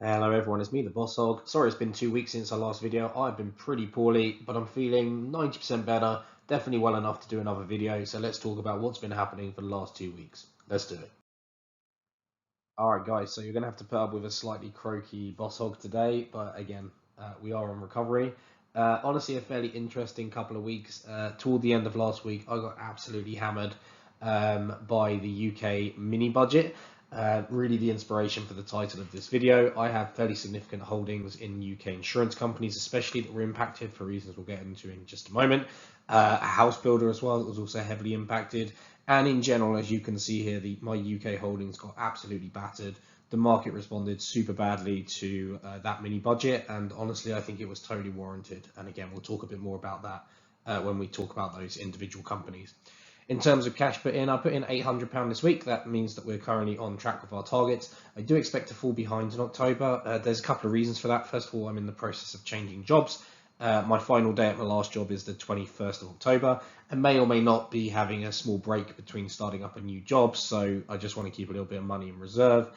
Hello everyone, it's me, the Boss Hog. Sorry it's been 2 weeks since our last video. I've been pretty poorly, but I'm feeling 90% better, definitely well enough to do another video. So let's talk about what's been happening for the last 2 weeks. Let's do it. Alright guys, so you're going to have to put up with a slightly croaky Boss Hog today, but again, we are on recovery. Honestly, a fairly interesting couple of weeks. Toward the end of last week, I got absolutely hammered by the UK mini budget. Really the inspiration for the title of this video. I have fairly significant holdings in UK insurance companies, especially that were impacted for reasons we'll get into in just a moment. A house builder as well that was also heavily impacted. And in general, as you can see here, my UK holdings got absolutely battered. The market responded super badly to that mini budget, and honestly, I think it was totally warranted. And again, we'll talk a bit more about that when we talk about those individual companies. In terms of cash put in, I put in £800 this week. That means that we're currently on track with our targets. I do expect to fall behind in October. There's a couple of reasons for that. First of all, I'm in the process of changing jobs. My final day at my last job is the 21st of October. I may or may not be having a small break between starting up a new job, so I just want to keep a little bit of money in reserve.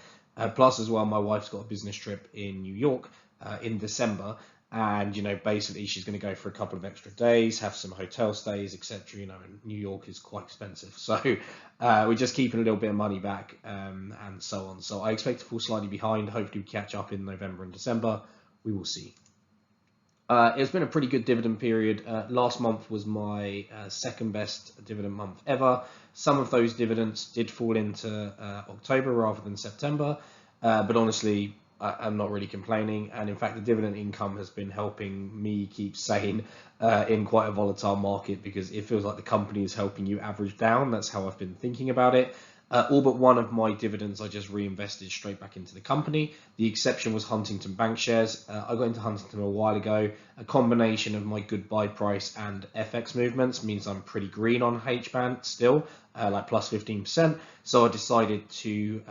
Plus as well, my wife's got a business trip in New York in December, and basically she's going to go for a couple of extra days, have some hotel stays, etc. And New York is quite expensive, so we're just keeping a little bit of money back, and so on. So I expect to fall slightly behind. Hopefully we catch up in November and December. We will see. It's been a pretty good dividend period. Last month was my second best dividend month ever. Some of those dividends did fall into October rather than September, but honestly, I'm not really complaining. And in fact, the dividend income has been helping me keep sane in quite a volatile market, because it feels like the company is helping you average down. That's how I've been thinking about it. All but one of my dividends I just reinvested straight back into the company. The exception was Huntington Bank shares. I got into Huntington a while ago. A combination of my good buy price and FX movements means I'm pretty green on HCAN still, like plus 15%. So I decided to,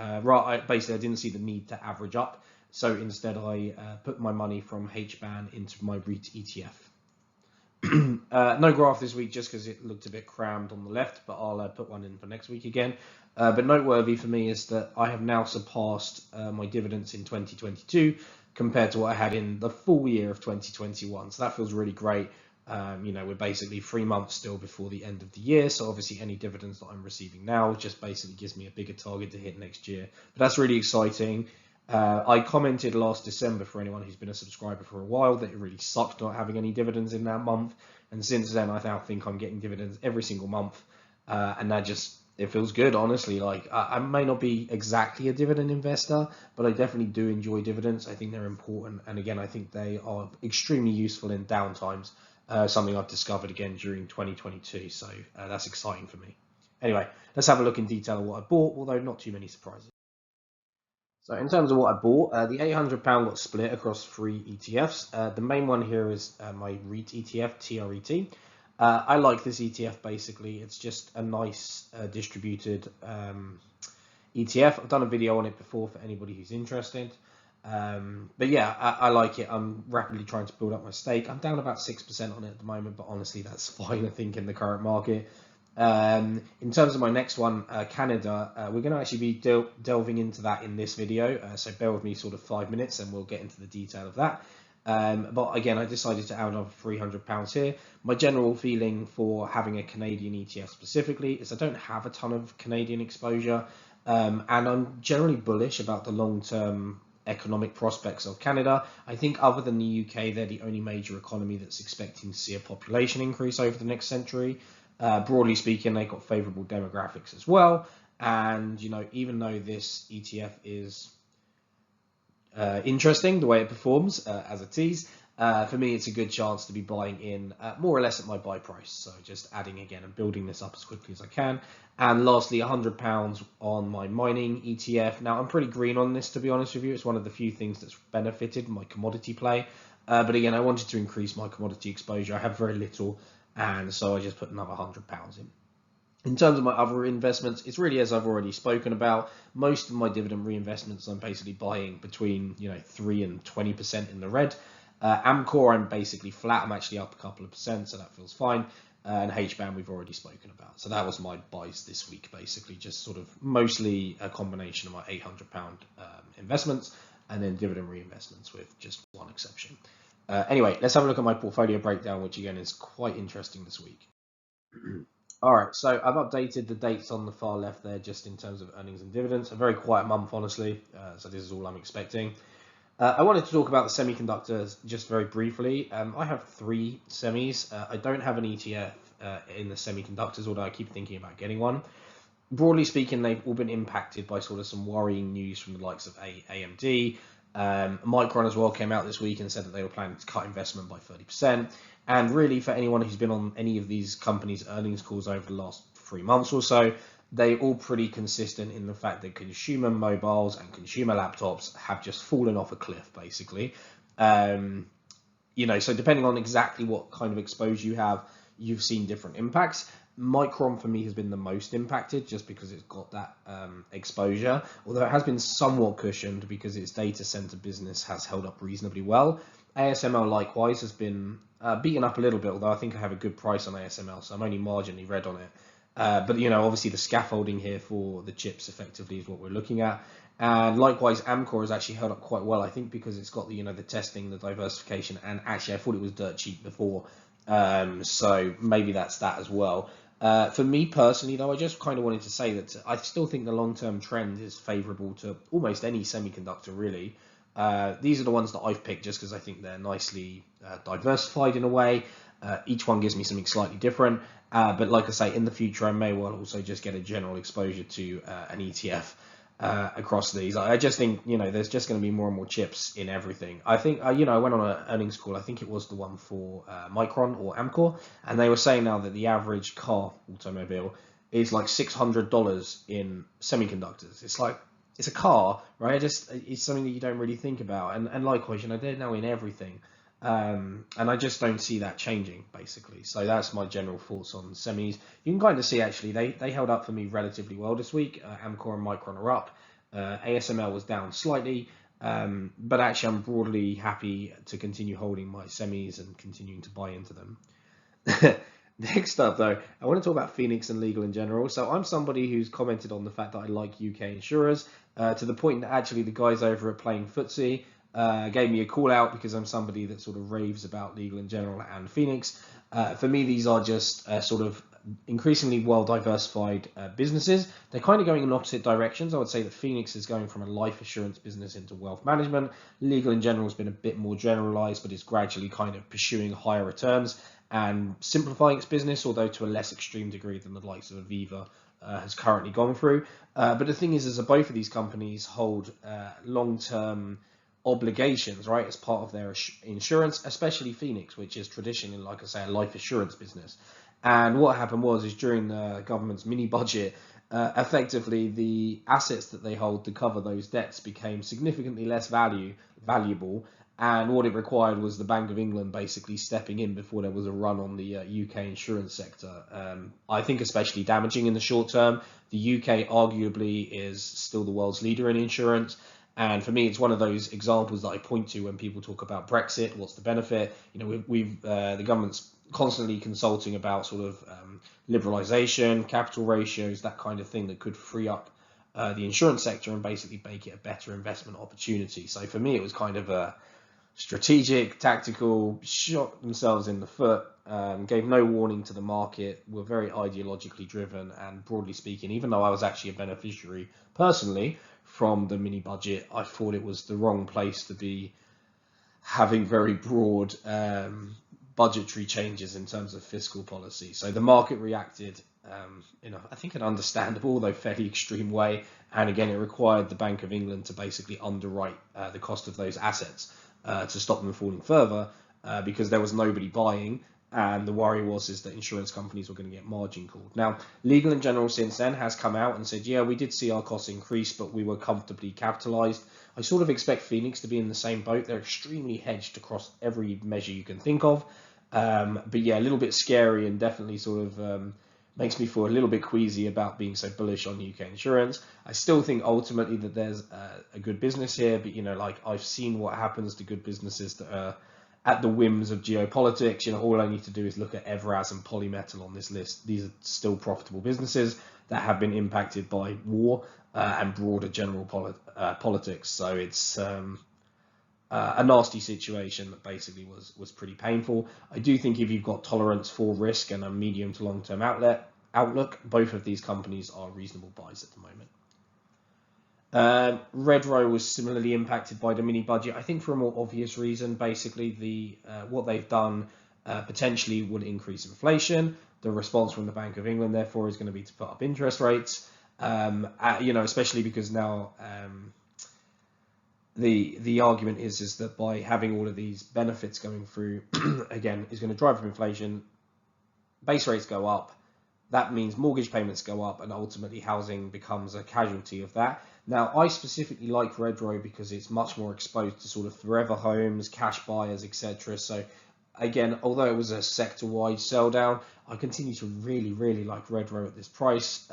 basically I didn't see the need to average up. So instead I put my money from HCAN into my REIT ETF. No graph this week just because it looked a bit crammed on the left, but I'll put one in for next week again. But noteworthy for me is that I have now surpassed my dividends in 2022 compared to what I had in the full year of 2021. So that feels really great. We're basically 3 months still before the end of the year. So obviously any dividends that I'm receiving now just basically gives me a bigger target to hit next year. But that's really exciting. I commented last December, for anyone who's been a subscriber for a while, that it really sucked not having any dividends in that month. And since then, I now think I'm getting dividends every single month. And that it feels good, honestly. Like, I may not be exactly a dividend investor, but I definitely do enjoy dividends. I think they're important. And again, I think they are extremely useful in downtimes, something I've discovered again during 2022. So that's exciting for me. Anyway, let's have a look in detail at what I bought, although not too many surprises. So in terms of what I bought, the £800 got split across 3 ETFs. The main one here is my REIT ETF, TRET. I like this ETF basically. It's just a nice distributed ETF. I've done a video on it before for anybody who's interested. But yeah, I like it. I'm rapidly trying to build up my stake. I'm down about 6% on it at the moment, but honestly, that's fine, I think, in the current market. In terms of my next one, Canada, we're going to actually be delving into that in this video, so bear with me sort of 5 minutes and we'll get into the detail of that. But again, I decided to add another £300 here. My general feeling for having a Canadian ETF specifically is I don't have a ton of Canadian exposure, and I'm generally bullish about the long-term economic prospects of Canada. I think other than the UK, they're the only major economy that's expecting to see a population increase over the next century. Broadly speaking, they've got favorable demographics as well. And, even though this ETF is interesting, the way it performs as a tease, for me, it's a good chance to be buying in more or less at my buy price. So just adding again and building this up as quickly as I can. And lastly, £100 on my mining ETF. Now, I'm pretty green on this, to be honest with you. It's one of the few things that's benefited my commodity play. But again, I wanted to increase my commodity exposure. I have very little, and so I just put another £100 in. In terms of my other investments, it's really as I've already spoken about. Most of my dividend reinvestments, I'm basically buying between 3 and 20% in the red. AMKR, I'm basically flat. I'm actually up a couple of percent, so that feels fine. And HBAN we've already spoken about. So that was my buys this week, basically just sort of mostly a combination of my £800 investments. and then dividend reinvestments with just one exception. Anyway, let's have a look at my portfolio breakdown, which again is quite interesting this week. All right, so I've updated the dates on the far left there just in terms of earnings and dividends. A very quiet month, honestly, so this is all I'm expecting. I wanted to talk about the semiconductors just very briefly. I have 3 semis. I don't have an ETF in the semiconductors, although I keep thinking about getting one. Broadly speaking, they've all been impacted by sort of some worrying news from the likes of AMD. Micron as well came out this week and said that they were planning to cut investment by 30%. And really, for anyone who's been on any of these companies' earnings calls over the last 3 months or so, they're all pretty consistent in the fact that consumer mobiles and consumer laptops have just fallen off a cliff, basically. So depending on exactly what kind of exposure you have, you've seen different impacts. Micron for me has been the most impacted just because it's got that exposure, although it has been somewhat cushioned because its data center business has held up reasonably well. ASML likewise has been beaten up a little bit, although I think I have a good price on ASML, so I'm only marginally red on it. But obviously the scaffolding here for the chips effectively is what we're looking at. And likewise, AMKR has actually held up quite well, I think, because it's got the the testing, the diversification, and actually I thought it was dirt cheap before, so maybe that's that as well. For me personally, though, I just kind of wanted to say that I still think the long-term trend is favorable to almost any semiconductor, really. These are the ones that I've picked just because I think they're nicely diversified in a way. Each one gives me something slightly different. But like I say, in the future, I may well also just get a general exposure to an ETF across these. I just think, there's just going to be more and more chips in everything. I think, I went on an earnings call, I think it was the one for Micron or AMKR, and they were saying now that the average car automobile is like $600 in semiconductors. It's like, it's a car, right? It's something that you don't really think about. And likewise, they're now in everything. And I just don't see that changing, basically. So that's my general thoughts on semis. You can kind of see, actually, they held up for me relatively well this week. AMKR and Micron are up. ASML was down slightly. But actually, I'm broadly happy to continue holding my semis and continuing to buy into them. Next up, though, I want to talk about PHNX and legal in general. So I'm somebody who's commented on the fact that I like UK insurers to the point that actually the guys over at Playing Footsie gave me a call out because I'm somebody that sort of raves about legal in general and PHNX. For me, these are just sort of increasingly well diversified businesses. They're kind of going in opposite directions. I would say that PHNX is going from a life assurance business into wealth management. Legal in general has been a bit more generalized, but it's gradually kind of pursuing higher returns and simplifying its business, although to a less extreme degree than the likes of Aviva has currently gone through. But the thing is that both of these companies hold long-term obligations, right, as part of their insurance, especially PHNX, which is traditionally, like I say, a life assurance business. And what happened is during the government's mini budget, effectively the assets that they hold to cover those debts became significantly less valuable. And what it required was the Bank of England basically stepping in before there was a run on the UK insurance sector. I think especially damaging in the short term. The UK arguably is still the world's leader in insurance. And for me, it's one of those examples that I point to when people talk about Brexit. What's the benefit? The government's constantly consulting about sort of liberalisation, capital ratios, that kind of thing that could free up the insurance sector and basically make it a better investment opportunity. So for me, it was kind of a strategic, tactical, shot themselves in the foot, gave no warning to the market, were very ideologically driven, and broadly speaking, even though I was actually a beneficiary personally from the mini budget, I thought it was the wrong place to be having very broad budgetary changes in terms of fiscal policy. So the market reacted I think an understandable, though fairly extreme way, and again, it required the Bank of England to basically underwrite the cost of those assets to stop them falling further, because there was nobody buying, and the worry is that insurance companies were going to get margin called. Now, Legal in General since then has come out and said, yeah, we did see our costs increase, but we were comfortably capitalized. I sort of expect PHNX to be in the same boat. They're extremely hedged across every measure you can think of. But yeah, a little bit scary and definitely sort of makes me feel a little bit queasy about being so bullish on UK insurance. I still think ultimately that there's a good business here, but like I've seen what happens to good businesses that are at the whims of geopolitics. All I need to do is look at Evraz and Polymetal on this list. These are still profitable businesses that have been impacted by war. and broader general politics. So it's a nasty situation that basically was pretty painful. I do think if you've got tolerance for risk and a medium to long term outlook, both of these companies are reasonable buys at the moment. Redrow was similarly impacted by the mini budget, I think for a more obvious reason. Basically, what they've done potentially would increase inflation. The response from the Bank of England, therefore, is going to be to put up interest rates. Especially because now the argument is that by having all of these benefits going through, again, is going to drive up inflation. Base rates go up. That means mortgage payments go up, and ultimately housing becomes a casualty of that. Now, I specifically like Redrow because it's much more exposed to sort of forever homes, cash buyers, etc. So again, although it was a sector-wide sell down, I continue to really like Redrow at this price.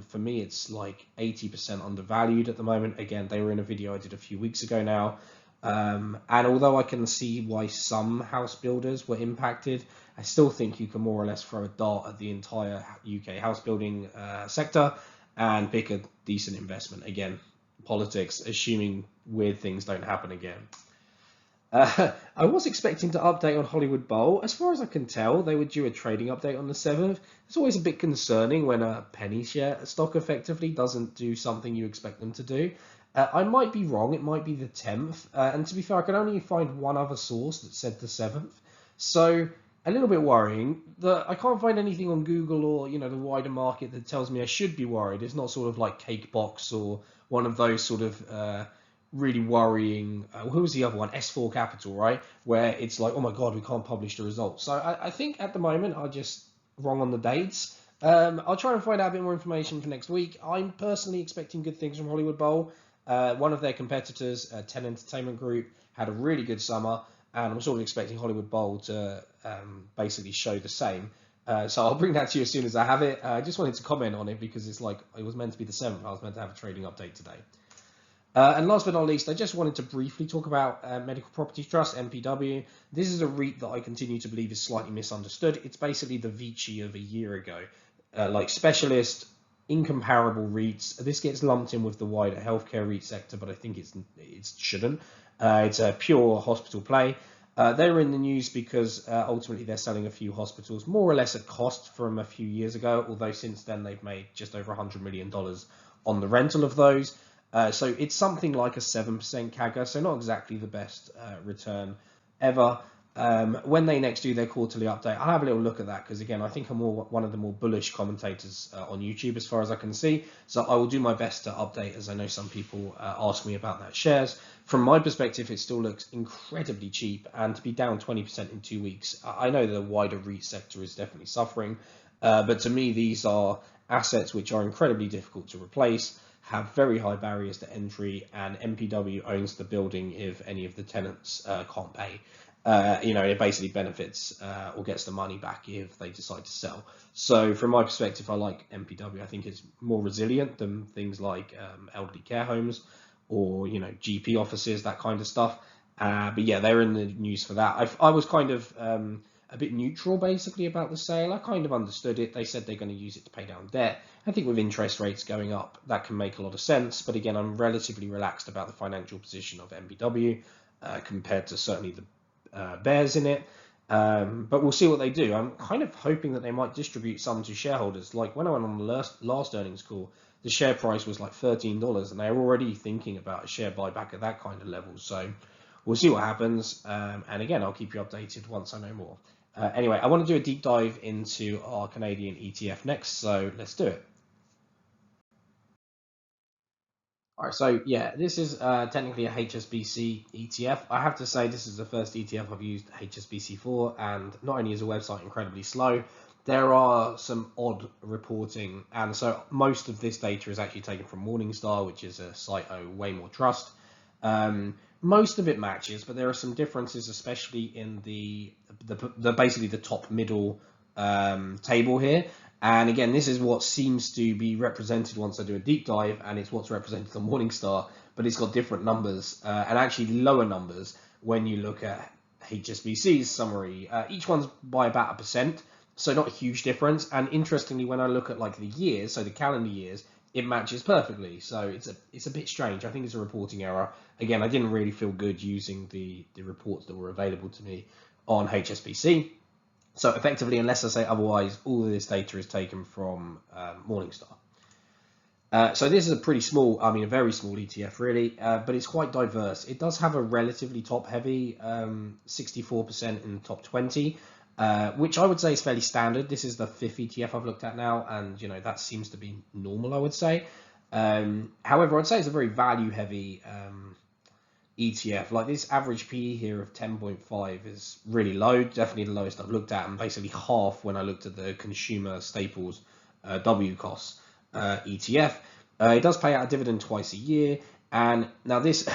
For me, it's like 80% undervalued at the moment. Again, they were in a video I did a few weeks ago now. And although I can see why some house builders were impacted, I still think you can more or less throw a dart at the entire UK house building sector and pick a decent investment. Again, politics, assuming weird things don't happen again. I was expecting to update on Hollywood Bowl. As far as I can tell, they would do a trading update on the 7th. It's always a bit concerning when a penny share stock effectively doesn't do something you expect them to do. I might be wrong. It might be the 10th. And to be fair, I can only find one other source that said the 7th. So a little bit worrying. I can't find anything on Google or the wider market that tells me I should be worried. It's not sort of like Cakebox or one of those sort of really worrying. Who was the other one? S4 Capital, right? Where it's like, oh my god, we can't publish the results. So I think at the moment I'm just wrong on the dates. I'll try and find out a bit more information for next week. I'm personally expecting good things from Hollywood Bowl. One of their competitors, 10 Entertainment Group, had a really good summer, and I'm sort of expecting Hollywood Bowl to basically show the same. So I'll bring that to you as soon as I have it. I just wanted to comment on it because it's like it was meant to be the 7th. I was meant to have a trading update today. And last but not least, I just wanted to briefly talk about Medical Property Trust, MPW. This is a REIT that I continue to believe is slightly misunderstood. It's basically the Vici of a year ago, like specialist, incomparable REITs. This gets lumped in with the wider healthcare REIT sector, but I think it shouldn't. It's a pure hospital play. They were in the news because ultimately they're selling a few hospitals more or less at cost from a few years ago, although since then they've made just over $100 million on the rental of those. So it's something like a 7% CAGR, so not exactly the best return ever. When they next do their quarterly update, I'll have a little look at that because, again, I think I'm one of the more bullish commentators on YouTube as far as I can see. So I will do my best to update, as I know some people ask me about that shares. From my perspective, it still looks incredibly cheap, and to be down 20% in 2 weeks, I know the wider REIT sector is definitely suffering, but to me, these are assets which are incredibly difficult to replace, have very high barriers to entry, and MPW owns the building if any of the tenants can't pay. It basically benefits or gets the money back if they decide to sell. So from my perspective, I like MPW. I think it's more resilient than things like elderly care homes or GP offices, that kind of stuff. But yeah, they're in the news for that. I was kind of a bit neutral basically about the sale. I kind of understood it. They said they're going to use it to pay down debt. I think with interest rates going up, that can make a lot of sense. But again, I'm relatively relaxed about the financial position of MPW compared to certainly the bears in it. But we'll see what they do. I'm kind of hoping that they might distribute some to shareholders. Like when I went on the last earnings call, the share price was like $13, and they're already thinking about a share buyback at that kind of level. So we'll see what happens. And again, I'll keep you updated once I know more. Anyway, I want to do a deep dive into our Canadian ETF next, so let's do it. All right, so yeah, this is technically a HSBC ETF. I have to say this is the first ETF I've used HSBC for, and not only is the website incredibly slow, there are some odd reporting, and so most of this data is actually taken from Morningstar, which is a site I way more trust. Most of it matches, but there are some differences, especially in the basically the top middle table here. And again, this is what seems to be represented once I do a deep dive, and it's what's represented on Morningstar, but it's got different numbers and actually lower numbers when you look at HSBC's summary. Each one's by about 1%, so not a huge difference. And interestingly, when I look at like the years, so the calendar years, it matches perfectly. So it's a bit strange. I think it's a reporting error. Again, I didn't really feel good using the reports that were available to me on HSBC. So effectively, unless I say otherwise, all of this data is taken from Morningstar. So this is a pretty small, I mean a very small ETF really, but it's quite diverse. It does have a relatively top heavy, 64% in the top 20, which I would say is fairly standard. This is the fifth ETF I've looked at now, and you know that seems to be normal, I would say. However, I'd say it's a very value heavy ETF. Like this average PE here of 10.5 is really low, definitely the lowest I've looked at, and basically half when I looked at the consumer staples WCOS ETF. It does pay out a dividend twice a year, and now this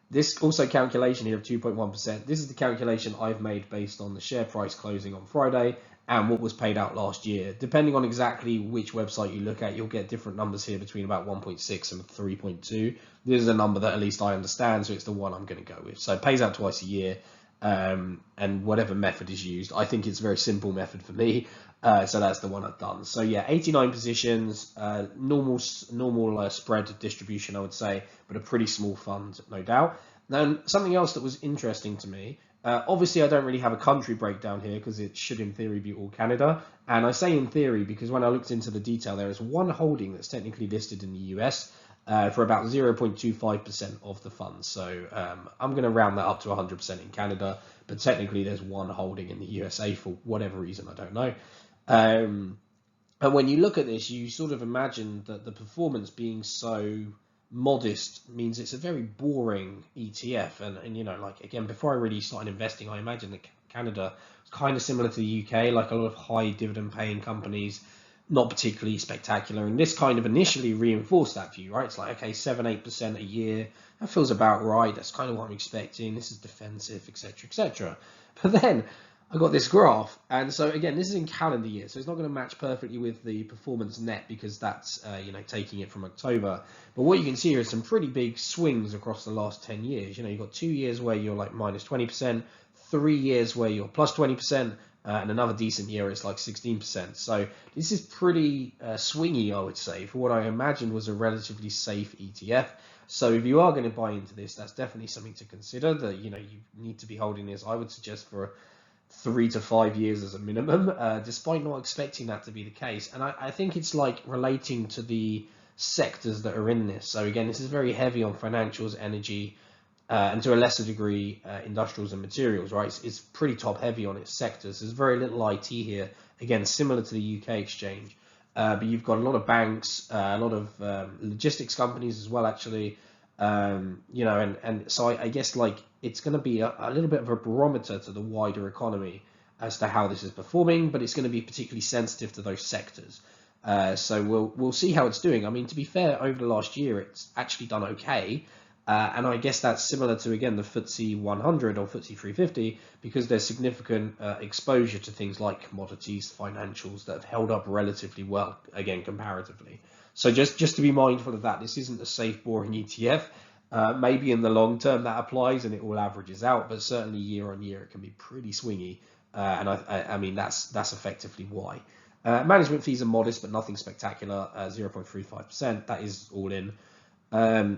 this also calculation here of 2.1%. This is the calculation I've made based on the share price closing on Friday and what was paid out last year. Depending on exactly which website you look at, you'll get different numbers here between about 1.6 and 3.2. This is a number that at least I understand, so it's the one I'm going to go with. So it pays out twice a year, and whatever method is used, I think it's a very simple method for me. So that's the one I've done. So yeah, 89 positions, normal spread distribution, I would say, but a pretty small fund, no doubt. Then something else that was interesting to me, obviously I don't really have a country breakdown here because it should in theory be all Canada. And I say in theory because when I looked into the detail, there is one holding that's technically listed in the US for about 0.25% of the fund. So I'm going to round that up to 100% in Canada, but technically there's one holding in the USA for whatever reason, I don't know. And when you look at this, you sort of imagine that the performance being so modest means it's a very boring ETF. And you know, like again, before I really started investing, I imagined that Canada was kind of similar to the UK, like a lot of high dividend paying companies, not particularly spectacular. And this kind of initially reinforced that view, right? It's like, okay, 7-8% a year, that feels about right. That's kind of what I'm expecting. This is defensive, etc., etc. But then I got this graph, and so again, this is in calendar year, so it's not going to match perfectly with the performance net because that's you know, taking it from October. But what you can see here is some pretty big swings across the last 10 years. You know, you've got 2 years where you're like minus 20%, 3 years where you're plus 20%, and another decent year it's like 16%. So this is pretty swingy, I would say, for what I imagined was a relatively safe ETF. So if you are going to buy into this, that's definitely something to consider. That you know, you need to be holding this, I would suggest, for 3 to 5 years as a minimum, despite not expecting that to be the case. And I think it's like relating to the sectors that are in this. So again, this is very heavy on financials, energy, and to a lesser degree, industrials and materials, right? It's pretty top heavy on its sectors. There's very little IT here. Again, similar to the UK exchange. But you've got a lot of banks, a lot of logistics companies as well, actually. You know, and so I guess like it's going to be a little bit of a barometer to the wider economy as to how this is performing, but it's going to be particularly sensitive to those sectors. So we'll see how it's doing. I mean, to be fair, over the last year, it's actually done okay. And I guess that's similar to, again, the FTSE 100 or FTSE 350, because there's significant exposure to things like commodities, financials that have held up relatively well, again, comparatively. So just to be mindful of that, this isn't a safe, boring ETF. Maybe in the long term that applies and it all averages out, but certainly year on year it can be pretty swingy. And I mean, that's effectively why. Management fees are modest, but nothing spectacular, 0.35%. That is all in.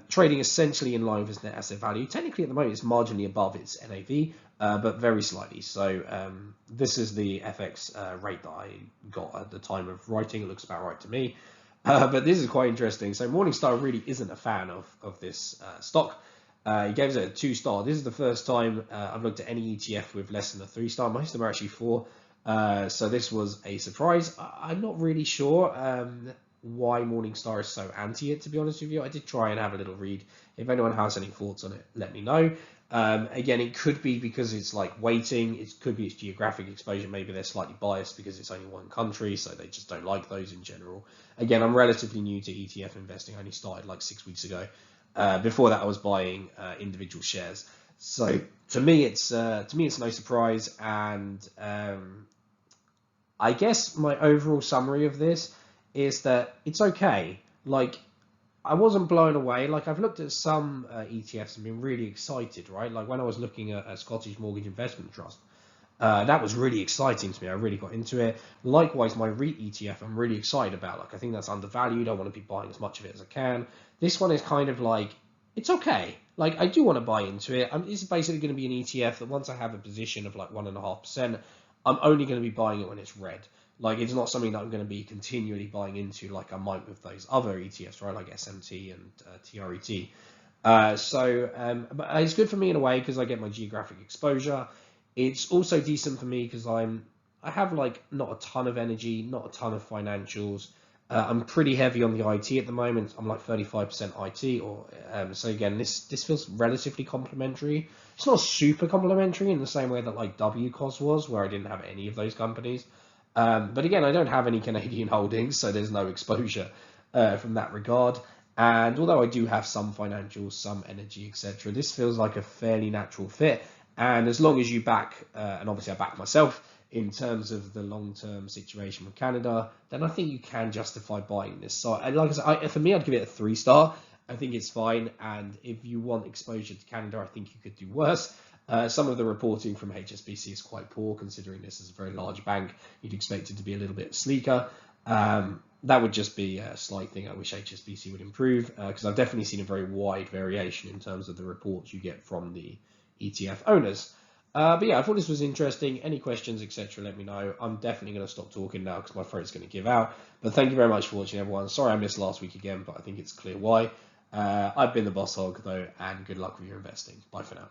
Trading essentially in line with its net asset value. Technically at the moment it's marginally above its NAV, but very slightly. So this is the FX rate that I got at the time of writing. It looks about right to me. But this is quite interesting. So Morningstar really isn't a fan of this stock. He gave it a 2-star. This is the first time I've looked at any ETF with less than a 3-star. Most of them are actually 4. So this was a surprise. I'm not really sure why Morningstar is so anti it, to be honest with you. I did try and have a little read. If anyone has any thoughts on it, let me know. Again, it could be because it's like weighting. It could be its geographic exposure. Maybe they're slightly biased because it's only one country, so they just don't like those in general. Again, I'm relatively new to ETF investing. I only started like 6 weeks ago. Before that, I was buying individual shares. So to me, it's no surprise. And I guess my overall summary of this is that it's okay. Like, I wasn't blown away. Like, I've looked at some ETFs and been really excited, right? Like when I was looking at a Scottish Mortgage Investment Trust, That was really exciting to me. I really got into it. Likewise, my REIT ETF, I'm really excited about. Like, I think that's undervalued. I want to be buying as much of it as I can. This one is kind of like, it's okay. Like, I do want to buy into it. It's basically going to be an ETF that once I have a position of like 1.5%, I'm only going to be buying it when it's red. Like, it's not something that I'm going to be continually buying into like I might with those other ETFs, right? Like SMT and TRET. But it's good for me in a way because I get my geographic exposure. It's also decent for me because I have like not a ton of energy, not a ton of financials. I'm pretty heavy on the IT at the moment. I'm like 35% IT, or so again, this feels relatively complementary. It's not super complementary in the same way that like WCOS was, where I didn't have any of those companies. But again, I don't have any Canadian holdings, so there's no exposure from that regard. And although I do have some financials, some energy, etc., this feels like a fairly natural fit. And as long as you back, and obviously I back myself in terms of the long-term situation with Canada, then I think you can justify buying this. So, and like I said, for me, I'd give it a 3-star. I think it's fine. And if you want exposure to Canada, I think you could do worse. Some of the reporting from HSBC is quite poor, considering this is a very large bank. You'd expect it to be a little bit sleeker. That would just be a slight thing I wish HSBC would improve, because I've definitely seen a very wide variation in terms of the reports you get from the ETF owners. But yeah, I thought this was interesting. Any questions, etc., let me know. I'm definitely going to stop talking now because my throat's going to give out. But thank you very much for watching, everyone. Sorry I missed last week again, but I think it's clear why. I've been the Boss Hog, though, and good luck with your investing. Bye for now.